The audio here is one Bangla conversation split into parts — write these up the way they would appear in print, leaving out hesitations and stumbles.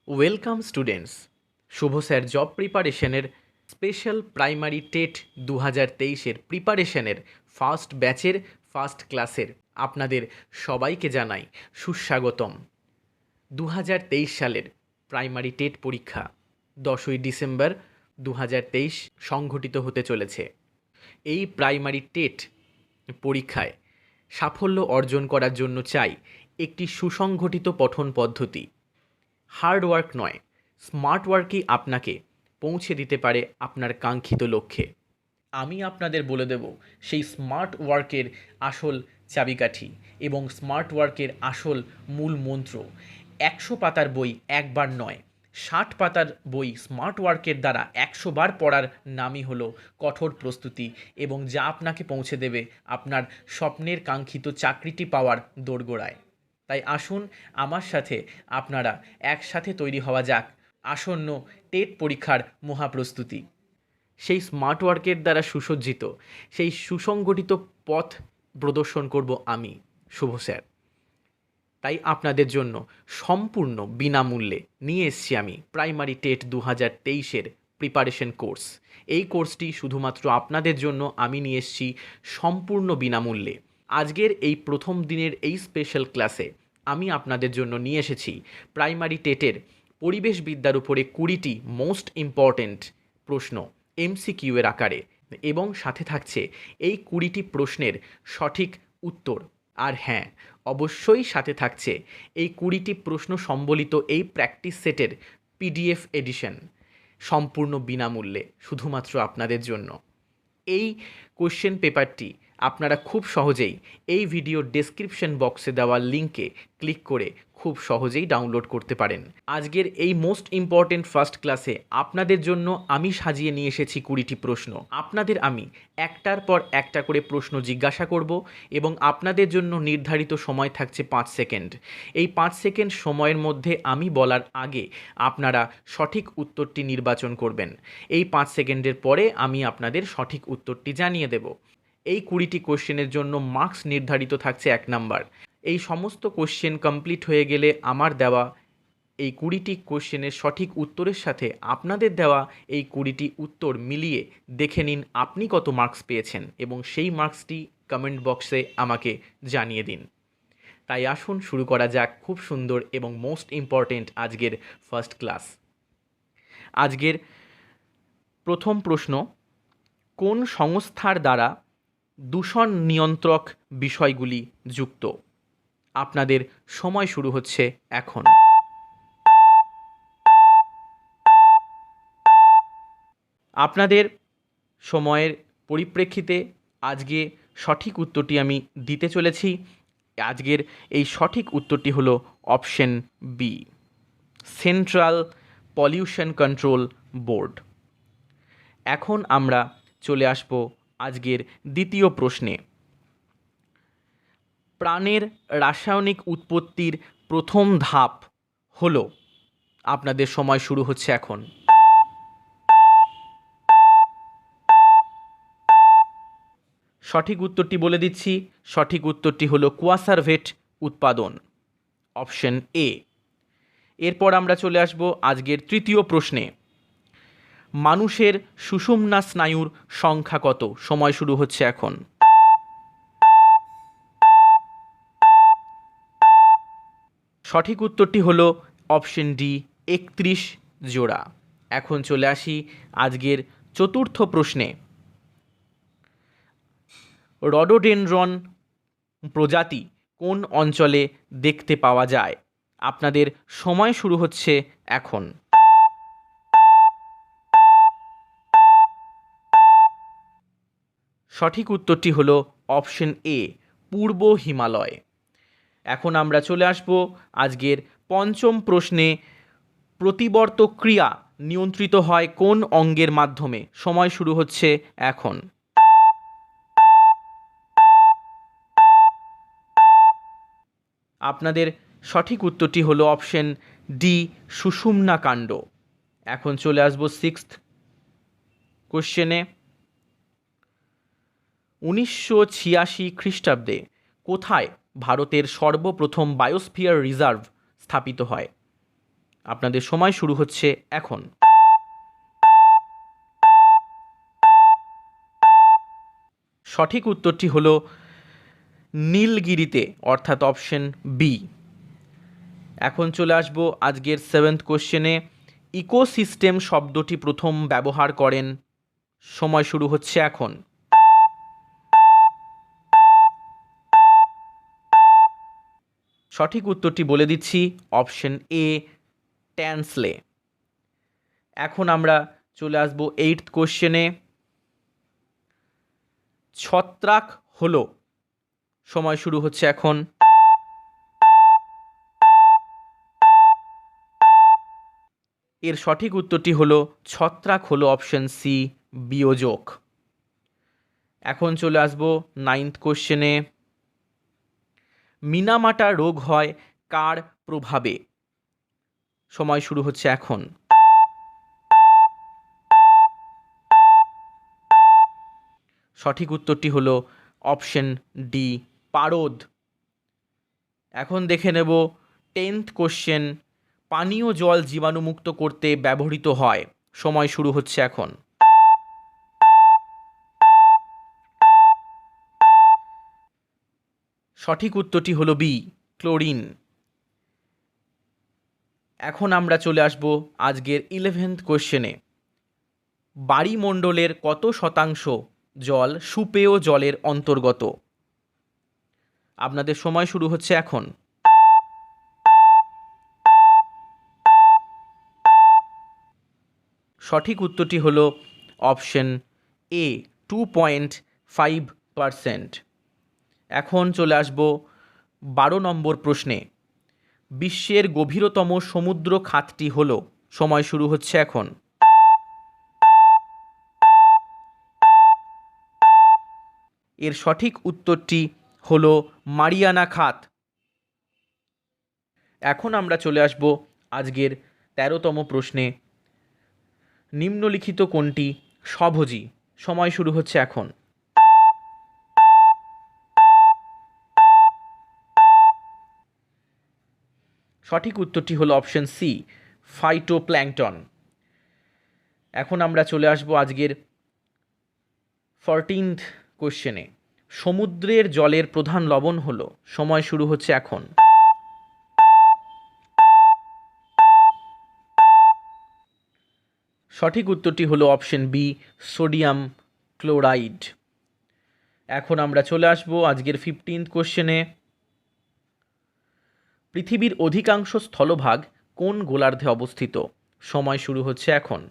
Welcome students. Shubho sir job প্রিপারেশনের স্পেশাল প্রাইমারি টেট 2023-এর প্রিপারেশনের ফার্স্ট ব্যাচের ফার্স্ট ক্লাসের আপনাদের সবাইকে জানাই সুস্বাগতম। 2023 সালের প্রাইমারি টেট পরীক্ষা 10ই ডিসেম্বর 2023 সংঘটিত হতে চলেছে। এই প্রাইমারি টেট পরীক্ষায় সাফল্য অর্জন করার জন্য চাই একটি সুসংগঠিত পঠন পদ্ধতি। হার্ড ওয়ার্ক নয়, স্মার্ট ওয়ার্কই আপনাকে পৌঁছে দিতে পারে আপনার কাঙ্ক্ষিত লক্ষ্যে। আমি আপনাদের বলে দেব সেই স্মার্ট ওয়ার্কের আসল চাবিকাঠি এবং স্মার্ট ওয়ার্কের আসল মূল মন্ত্র। 100 পাতার বই একবার নয়, 60 পাতার বই স্মার্ট ওয়ার্কের দ্বারা 100 বার পড়ার নামই হলো কঠোর প্রস্তুতি, এবং যা আপনাকে পৌঁছে দেবে আপনার স্বপ্নের কাঙ্ক্ষিত চাকরিটি পাওয়ার দোরগোড়ায়। তাই আসুন আমার সাথে আপনারা একসাথে তৈরি হওয়া যাক আসন্ন টেট পরীক্ষার মহাপ্রস্তুতি। সেই স্মার্ট ওয়ার্কের দ্বারা সুসজ্জিত, সেই সুসংগঠিত পথ প্রদর্শন করব আমি, শুভ স্যার। তাই আপনাদের জন্য সম্পূর্ণ বিনামূল্যে নিয়ে এসেছি আমি প্রাইমারি টেট 2023-এর প্রিপারেশন কোর্স। এই কোর্সটি শুধুমাত্র আপনাদের জন্য আমি নিয়ে এসেছি সম্পূর্ণ বিনামূল্যে। আজকের এই প্রথম দিনের এই স্পেশাল ক্লাসে আমি আপনাদের জন্য নিয়ে এসেছি প্রাইমারি টেটের পরিবেশ বিদ্যার উপরে 20টি মোস্ট ইম্পর্ট্যান্ট প্রশ্ন MCQ এর আকারে, এবং সাথে থাকছে এই 20টি প্রশ্নের সঠিক উত্তর। আর হ্যাঁ, অবশ্যই সাথে থাকছে এই 20টি প্রশ্ন সম্বলিত এই প্র্যাকটিস সেটের PDF এডিশন, সম্পূর্ণ বিনামূল্যে শুধুমাত্র আপনাদের জন্য। এই কোশ্চেন পেপারটি আপনারা খুব সহজেই এই ভিডিও ডেসক্রিপশন বক্সে দেওয়া লিঙ্কে ক্লিক করে খুব সহজেই ডাউনলোড করতে পারেন। আজকের এই মোস্ট ইম্পর্ট্যান্ট ফার্স্ট ক্লাসে আপনাদের জন্য আমি সাজিয়ে নিয়ে এসেছি 20টি প্রশ্ন। আপনাদের আমি একটার পর একটা করে প্রশ্ন জিজ্ঞাসা করব, এবং আপনাদের জন্য নির্ধারিত সময় থাকছে 5 সেকেন্ড। এই 5 সেকেন্ড সময়ের মধ্যে আমি বলার আগে আপনারা সঠিক উত্তরটি নির্বাচন করবেন। এই 5 সেকেন্ডের পরে আমি আপনাদের সঠিক উত্তরটি জানিয়ে দেব। এই 20টি কোশ্চেনের জন্য মার্কস নির্ধারিত থাকছে 1 নাম্বার। এই সমস্ত কোশ্চেন কমপ্লিট হয়ে গেলে আমার দেওয়া এই 20টি কোশ্চেনের সঠিক উত্তরের সাথে আপনাদের দেওয়া এই 20টি উত্তর মিলিয়ে দেখে নিন আপনি কত মার্কস পেয়েছেন, এবং সেই মার্কসটি কমেন্ট বক্সে আমাকে জানিয়ে দিন। তাই আসুন শুরু করা যাক খুব সুন্দর এবং মোস্ট ইম্পর্ট্যান্ট আজকের ফার্স্ট ক্লাস। আজকের প্রথম প্রশ্ন, কোন সংস্থার দ্বারা দূষণ নিয়ন্ত্রক বিষয়গুলি যুক্ত? আপনাদের সময় শুরু হচ্ছে এখন। আপনাদের সময়ের পরিপ্রেক্ষিতে আজকে সঠিক উত্তরটি আমি দিতে চলেছি। আজকের এই সঠিক উত্তরটি হলো option B, central pollution control board. এখন আমরা চলে আসব আজকের দ্বিতীয় প্রশ্নে। প্রাণের রাসায়নিক উৎপত্তির প্রথম ধাপ হলো, আপনাদের সময় শুরু হচ্ছে এখন। সঠিক উত্তরটি বলে দিচ্ছি, সঠিক উত্তরটি হলো কোয়াসারভেট উৎপাদন, অপশন এ। এরপর আমরা চলে আসব আজকের তৃতীয় প্রশ্নে। মানুষের সুষুম্না স্নায়ুর সংখ্যা কত? সময় শুরু হচ্ছে এখন। সঠিক উত্তরটি হলো অপশন ডি, 31 জোড়া। এখন চলে আসি আজকের চতুর্থ প্রশ্নে। রডোডেনড্রন প্রজাতি কোন অঞ্চলে দেখতে পাওয়া যায়? আপনাদের সময় শুরু হচ্ছে এখন। সঠিক উত্তরটি হলো অপশন এ, পূর্ব হিমালয়। এখন আমরা চলে আসব আজকের পঞ্চম প্রশ্নে। প্রতিবর্ত ক্রিয়া নিয়ন্ত্রিত হয় কোন অঙ্গের মাধ্যমে? সময় শুরু হচ্ছে এখন। আপনাদের সঠিক উত্তরটি হলো অপশন ডি, সুষুম্না কাণ্ড। এখন চলে আসব সিক্সথ কোশ্চেনে। 1986 খ্রিস্টাব্দে কোথায় ভারতের সর্বপ্রথম বায়োস্ফিয়ার রিজার্ভ স্থাপিত হয়? আপনাদের সময় শুরু হচ্ছে এখন। সঠিক উত্তরটি হলো নীলগিরিতে, অর্থাৎ অপশন বি। এখন চলে আসবো আজকের 7th কোশ্চেনে। ইকোসিস্টেম শব্দটি প্রথম ব্যবহার করেন। সময় শুরু হচ্ছে এখন। সঠিক উত্তরটি বলে দিচ্ছি, অপশন এ, ট্যান্সলে। এখন আমরা চলে আসবো 8th কোশ্চেনে। ছত্রাক হলো, সময় শুরু হচ্ছে এখন। এর সঠিক উত্তরটি হলো ছত্রাক হলো অপশন সি, বিয়োজক। এখন চলে আসবো 9th কোশ্চেনে। মিনামাটা রোগ হয় কার প্রভাবে? সময় শুরু হচ্ছে এখন। সঠিক উত্তরটি হলো অপশন ডি, পারদ। এখন দেখে নেব 10th কোশ্চেন। পানীয় জল জীবাণুমুক্ত করতে ব্যবহৃত হয়। সময় শুরু হচ্ছে এখন। সঠিক উত্তরটি হলো বি, ক্লোরিন। এখন আমরা চলে আসব আজকের 11th কোশ্চেনে। বায়ুমণ্ডলের কত শতাংশ জল সুপেয় জলের অন্তর্গত? আপনাদের সময় শুরু হচ্ছে এখন। সঠিক উত্তরটি হলো অপশন এ, 2.5%। এখন চলে আসব 12 নম্বর প্রশ্নে। বিশ্বের গভীরতম সমুদ্র খাতটি হল। সময় শুরু হচ্ছে এখন। এর সঠিক উত্তরটি হল মারিয়ানা খাত। এখন আমরা চলে আসব আজকের 13তম প্রশ্নে। নিম্নলিখিত কোনটি স্বভোজী? সময় শুরু হচ্ছে এখন। সঠিক উত্তরটি হলো অপশন সি, ফাইটোপ্ল্যাঙ্কটন। এখন আমরা চলে আসব আজকের 14th কোশ্চেনে। সমুদ্রের জলের প্রধান লবণ হলো। সময় শুরু হচ্ছে এখন। সঠিক উত্তরটি হলো অপশন বি, সোডিয়াম ক্লোরাইড। এখন আমরা চলে আসব আজকের 15th কোশ্চেনে। পৃথিবীর অধিকাংশ স্থলভাগ কোন গোলার্ধে অবস্থিত? সময় শুরু হচ্ছে এখন।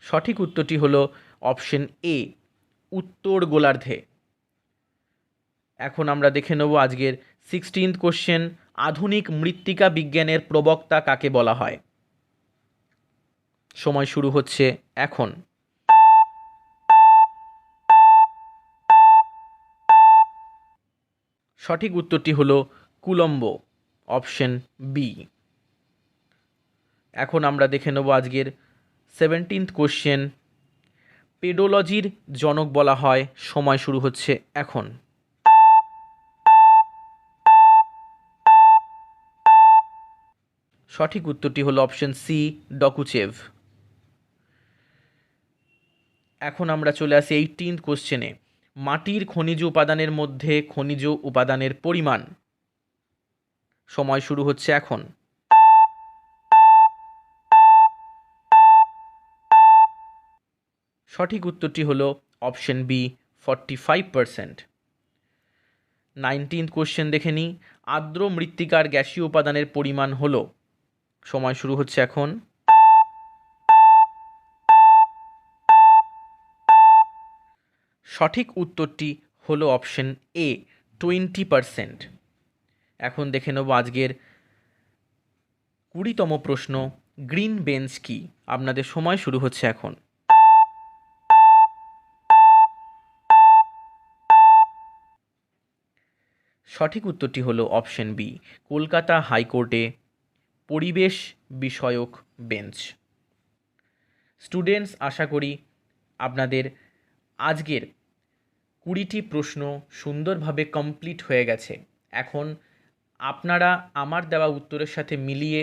সঠিক উত্তরটি হলো অপশন এ, উত্তর গোলার্ধে। এখন আমরা দেখে নেব আজকের 16th কোশ্চেন। আধুনিক মৃত্তিকা বিজ্ঞানের প্রবক্তা কাকে বলা হয়? সময় শুরু হচ্ছে এখন। সঠিক উত্তরটি হলো কুলম্বো, অপশন বি। এখন আমরা দেখে নেব আজকের 17th কোশ্চেন। পেডোলজির জনক বলা হয়। সময় শুরু হচ্ছে এখন। সঠিক উত্তরটি হলো অপশন সি, ডকুচেভ। এখন আমরা চলে আসি 18th কোশ্চেনে। মাটির খনিজ উপাদানের মধ্যে খনিজ উপাদানের পরিমাণ। সময় শুরু হচ্ছে এখন। সঠিক উত্তরটি হলো অপশন বি, 45%। 19th কোশ্চেন দেখে নিই। আর্দ্র মৃত্তিকার গ্যাসীয় উপাদানের পরিমাণ হলো। সময় শুরু হচ্ছে এখন। সঠিক উত্তরটি হলো অপশন এ, 20%। এখন দেখে নেব আজকের 20তম প্রশ্ন। গ্রিন বেঞ্চ কি? আপনাদের সময় শুরু হচ্ছে এখন। সঠিক উত্তরটি হলো অপশন বি, কলকাতা হাইকোর্টে পরিবেশ বিষয়ক বেঞ্চ। স্টুডেন্টস, আশা করি আপনাদের আজকের 20টি প্রশ্ন সুন্দরভাবে কমপ্লিট হয়ে গেছে। এখন আপনারা আমার দেওয়া উত্তরের সাথে মিলিয়ে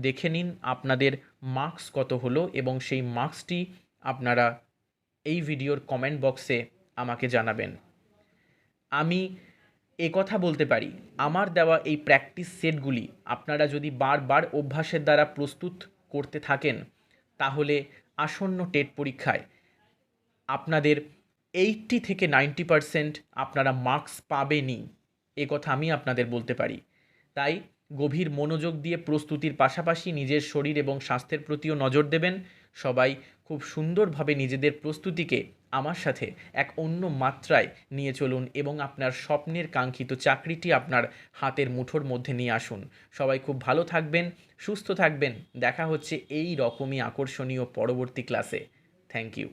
দেখে নিন আপনাদের মার্কস কত হলো, এবং সেই মার্কসটি আপনারা এই ভিডিওর কমেন্ট বক্সে আমাকে জানাবেন। আমি কথা বলতে পারি, আমার দেওয়া এই প্র্যাকটিস সেটগুলি আপনারা যদি বারবার অভ্যাসের দ্বারা প্রস্তুত করতে থাকেন, তাহলে আসন্ন টেট পরীক্ষায় আপনাদের 80 থেকে 90% আপনারা মার্কস পাবেনই, কথা আমি আপনাদের বলতে পারি। তাই গভীর মনোযোগ দিয়ে প্রস্তুতির পাশাপাশি নিজের শরীর এবং স্বাস্থ্যের প্রতিও নজর দেবেন। সবাই খুব সুন্দরভাবে নিজেদের প্রস্তুতিকে আমার সাথে এক অন্য মাত্রায় নিয়ে চলুন এবং আপনার স্বপ্নের কাঙ্ক্ষিত চাকরিটি আপনার হাতের মুঠোর মধ্যে নিয়ে আসুন। সবাই খুব ভালো থাকবেন, সুস্থ থাকবেন। দেখা হচ্ছে এই রকমই আকর্ষণীয় পরবর্তী ক্লাসে। Thank you.